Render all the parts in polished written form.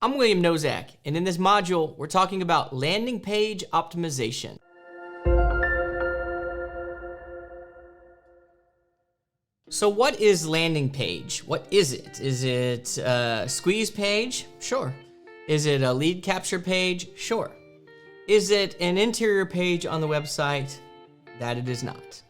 I'm William Nozak, and in this module, we're talking about landing page optimization. So what is landing page? What is it? Is it a squeeze page? Sure. Is it a lead capture page? Sure. Is it an interior page on the website? That it is not.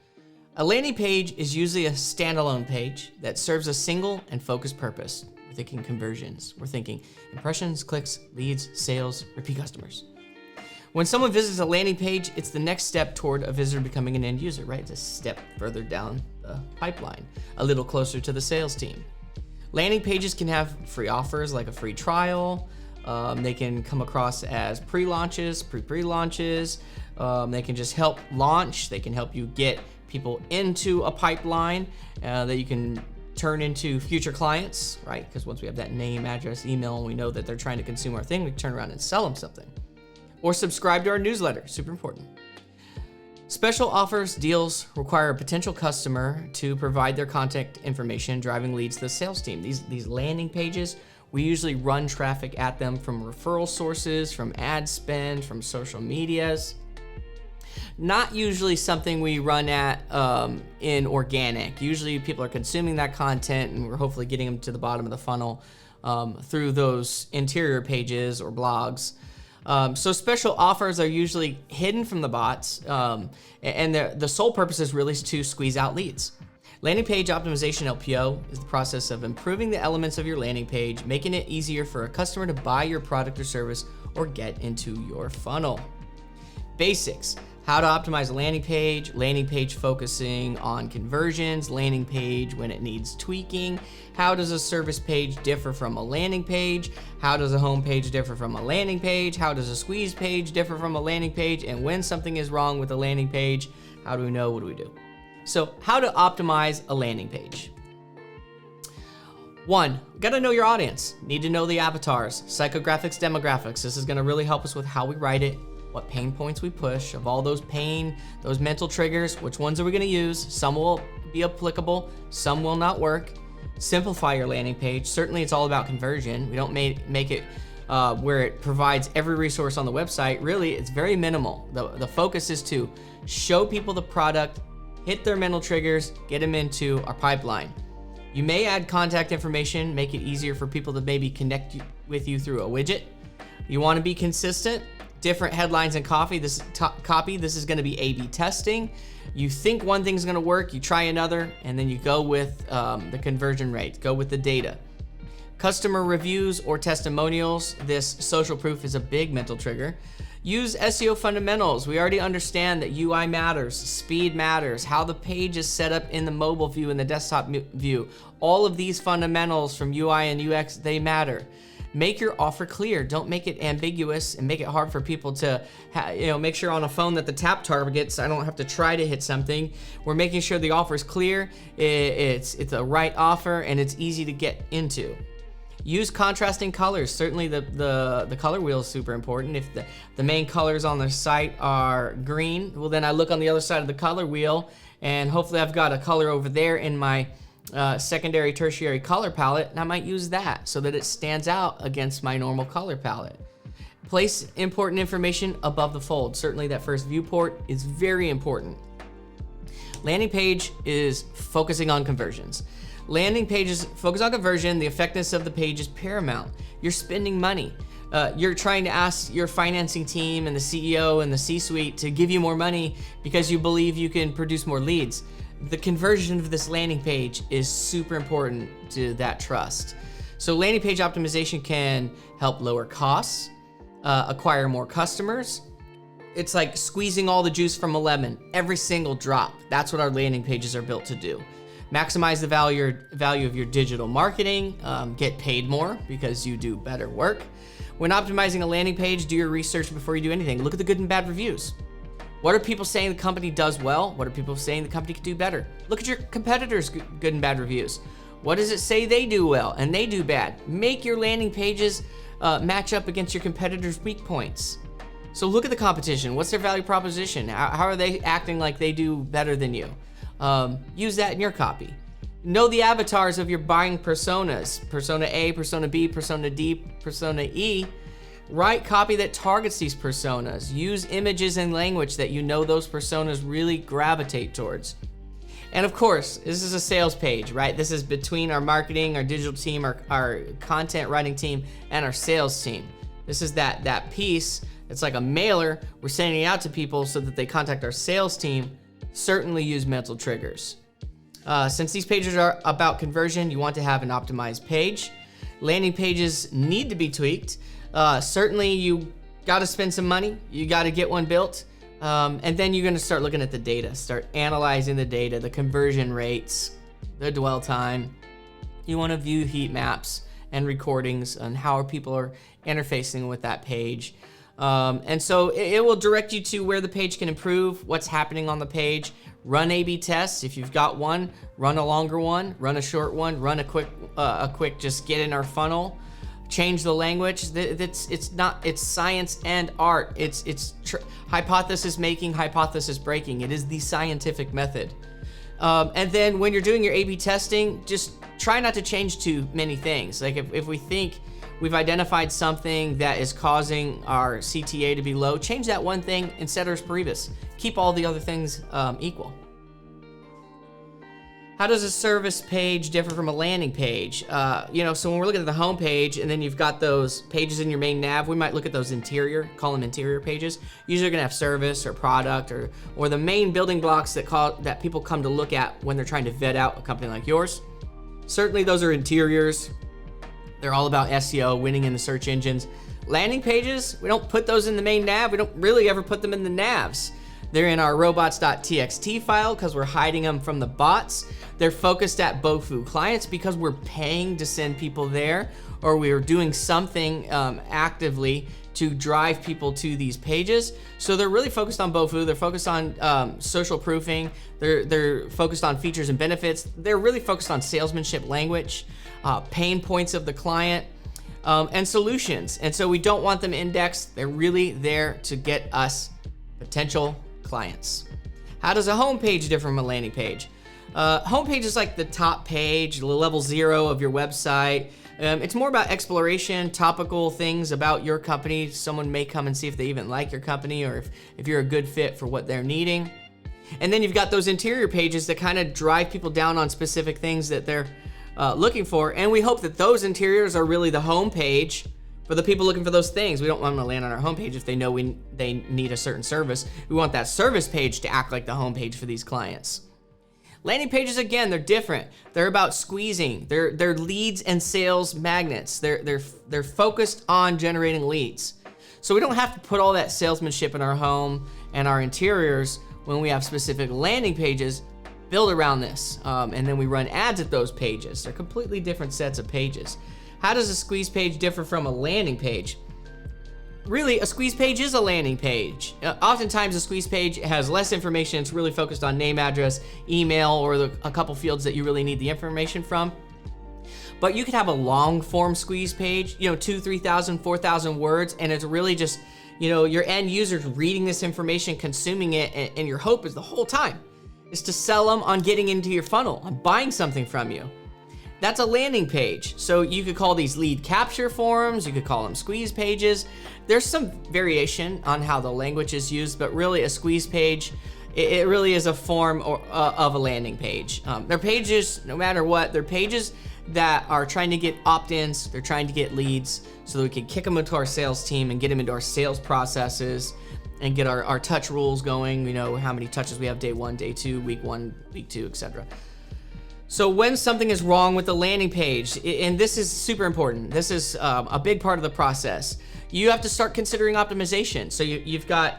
A landing page is usually a standalone page that serves a single and focused purpose. We're thinking conversions. We're thinking impressions, clicks, leads, sales, repeat customers. When someone visits a landing page, it's the next step toward a visitor becoming an end user, right? It's a step further down the pipeline, a little closer to the sales team. Landing pages can have free offers like a free trial. They can come across as pre-launches, pre-launches. They can just help launch. They can help you get people into a pipeline that you can turn into future clients, right? Because once we have that name, address, email, and we know that they're trying to consume our thing, we can turn around and sell them something. Or subscribe to our newsletter, super important. Special offers, deals require a potential customer to provide their contact information, driving leads to the sales team. These landing pages, we usually run traffic at them from referral sources, from ad spend, from social medias. Not usually something we run at in organic. Usually people are consuming that content and we're hopefully getting them to the bottom of the funnel through those interior pages or blogs. So special offers are usually hidden from the bots and the sole purpose is really to squeeze out leads. Landing page optimization LPO is the process of improving the elements of your landing page, making it easier for a customer to buy your product or service or get into your funnel. Basics. How to optimize a landing page focusing on conversions, landing page when it needs tweaking. How does a service page differ from a landing page? How does a home page differ from a landing page? How does a squeeze page differ from a landing page? And when something is wrong with a landing page, how do we know? What do we do? So how to optimize a landing page. 1, gotta know your audience. Need to know the avatars, psychographics, demographics. This is gonna really help us with how we write it, what pain points we push, of all those mental triggers, which ones are we gonna use? Some will be applicable, some will not work. Simplify your landing page. Certainly it's all about conversion. We don't make it where it provides every resource on the website. Really, it's very minimal. The focus is to show people the product, hit their mental triggers, get them into our pipeline. You may add contact information, make it easier for people to maybe connect with you through a widget. You wanna be consistent. Different headlines and copy. This is going to be A/B testing. You think one thing's going to work, you try another, and then you go with the conversion rate. Go with the data. Customer reviews or testimonials. This social proof is a big mental trigger. Use SEO fundamentals. We already understand that UI matters, speed matters, how the page is set up in the mobile view and the desktop view. All of these fundamentals from UI and UX, they matter. Make your offer clear. Don't make it ambiguous and make it hard for people to, make sure on a phone that the tap targets. I don't have to try to hit something. We're making sure the offer is clear. It's the right offer and it's easy to get into. Use contrasting colors. Certainly the color wheel is super important. If the main colors on the site are green, well then I look on the other side of the color wheel and hopefully I've got a color over there in my secondary, tertiary color palette, and I might use that so that it stands out against my normal color palette. Place important information above the fold. Certainly that first viewport is very important. Landing page is focusing on conversions. Landing pages focus on conversion. The effectiveness of the page is paramount. You're spending money. You're trying to ask your financing team and the CEO and the C-suite to give you more money because you believe you can produce more leads. The conversion of this landing page is super important to that trust. So landing page optimization can help lower costs, acquire more customers. It's like squeezing all the juice from a lemon, every single drop. That's what our landing pages are built to do. Maximize the value of your digital marketing, get paid more because you do better work. When optimizing a landing page, do your research before you do anything. Look at the good and bad reviews. What are people saying the company does well? What are people saying the company could do better? Look at your competitors' good and bad reviews. What does it say they do well and they do bad? Make your landing pages match up against your competitors' weak points. So look at the competition. What's their value proposition? How are they acting like they do better than you? Use that in your copy. Know the avatars of your buying personas. Persona A, Persona B, Persona D, Persona E. Write copy that targets these personas. Use images and language that you know those personas really gravitate towards. And of course, this is a sales page, right? This is between our marketing, our digital team, our content writing team, and our sales team. This is that piece. It's like a mailer. We're sending it out to people so that they contact our sales team. Certainly use mental triggers. Since these pages are about conversion, you want to have an optimized page. Landing pages need to be tweaked. Certainly you got to spend some money. You got to get one built. And then you're going to start looking at the data, start analyzing the data, the conversion rates, the dwell time. You want to view heat maps and recordings on how people are interfacing with that page. And so it will direct you to where the page can improve, what's happening on the page. Run A/B tests. If you've got one, run a longer one, run a short one, run a quick just get in our funnel. Change the language. It's science and art. It's hypothesis making, hypothesis breaking. It is the scientific method. And then when you're doing your A/B testing, just try not to change too many things. Like if we think we've identified something that is causing our CTA to be low, change that one thing and set as previous. Keep all the other things equal. How does a service page differ from a landing page? So when we're looking at the home page and then you've got those pages in your main nav, we might look at those call them interior pages. Usually they're gonna have service or product or the main building blocks that people come to look at when they're trying to vet out a company like yours. Certainly those are interiors. They're all about SEO, winning in the search engines. Landing pages, we don't put those in the main nav. We don't really ever put them in the navs. They're in our robots.txt file because we're hiding them from the bots. They're focused at Bofu clients because we're paying to send people there, or we are doing something actively to drive people to these pages. So they're really focused on Bofu. They're focused on social proofing. They're focused on features and benefits. They're really focused on salesmanship language, pain points of the client, and solutions. And so we don't want them indexed. They're really there to get us potential clients. How does a home page differ from a landing page? Home page is like the top page, the level 0 of your website. It's more about exploration, topical things about your company. Someone may come and see if they even like your company or if you're a good fit for what they're needing. And then you've got those interior pages that kind of drive people down on specific things that they're looking for. And we hope that those interiors are really the home page for the people looking for those things. We don't want them to land on our homepage if they know they need a certain service. We want that service page to act like the homepage for these clients. Landing pages, again, they're different. They're about squeezing. They're leads and sales magnets. They're focused on generating leads. So we don't have to put all that salesmanship in our home and our interiors when we have specific landing pages built around this. And then we run ads at those pages. They're completely different sets of pages. How does a squeeze page differ from a landing page? Really, a squeeze page is a landing page. Oftentimes, a squeeze page has less information. It's really focused on name, address, email, or a couple fields that you really need the information from. But you could have a long form squeeze page, 2,000, 3,000, 4,000 words, and it's really just, your end users reading this information, consuming it, and your hope is the whole time is to sell them on getting into your funnel, on buying something from you. That's a landing page. So you could call these lead capture forms, you could call them squeeze pages. There's some variation on how the language is used, but really a squeeze page, it really is a form of a landing page. They're pages, no matter what, they're pages that are trying to get opt-ins, they're trying to get leads so that we can kick them into our sales team and get them into our sales processes and get our touch rules going, how many touches we have day 1, day 2, week 1, week 2, etc. So when something is wrong with the landing page, and this is super important, this is a big part of the process, you have to start considering optimization. So you've got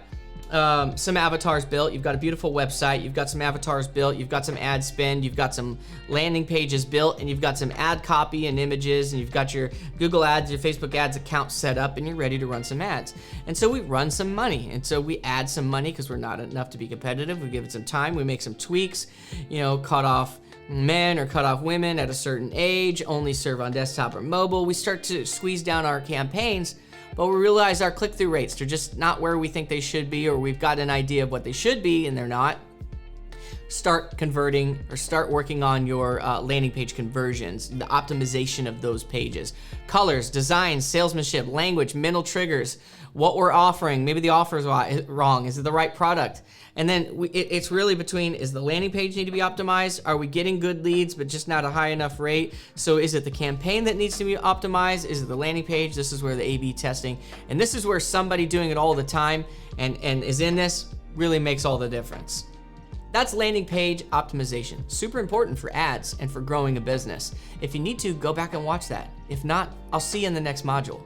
some avatars built, you've got a beautiful website, you've got some avatars built, you've got some ad spend, you've got some landing pages built, and you've got some ad copy and images, and you've got your Google Ads, your Facebook Ads account set up, and you're ready to run some ads. And so we run some money, and so we add some money because we're not enough to be competitive. We give it some time, we make some tweaks, cut off men or cut off women at a certain age, only serve on desktop or mobile. We start to squeeze down our campaigns, but we realize our click-through rates are just not where we think they should be, or we've got an idea of what they should be and they're not. start converting or start working on your landing page conversions, the optimization of those pages. Colors, designs, salesmanship, language, mental triggers, what we're offering, maybe the offer is wrong, is it the right product? And then it's really between, is the landing page need to be optimized? Are we getting good leads but just not a high enough rate? So is it the campaign that needs to be optimized? Is it the landing page? This is where the A/B testing, and this is where somebody doing it all the time and is in this really makes all the difference. That's landing page optimization. Super important for ads and for growing a business. If you need to, go back and watch that. If not, I'll see you in the next module.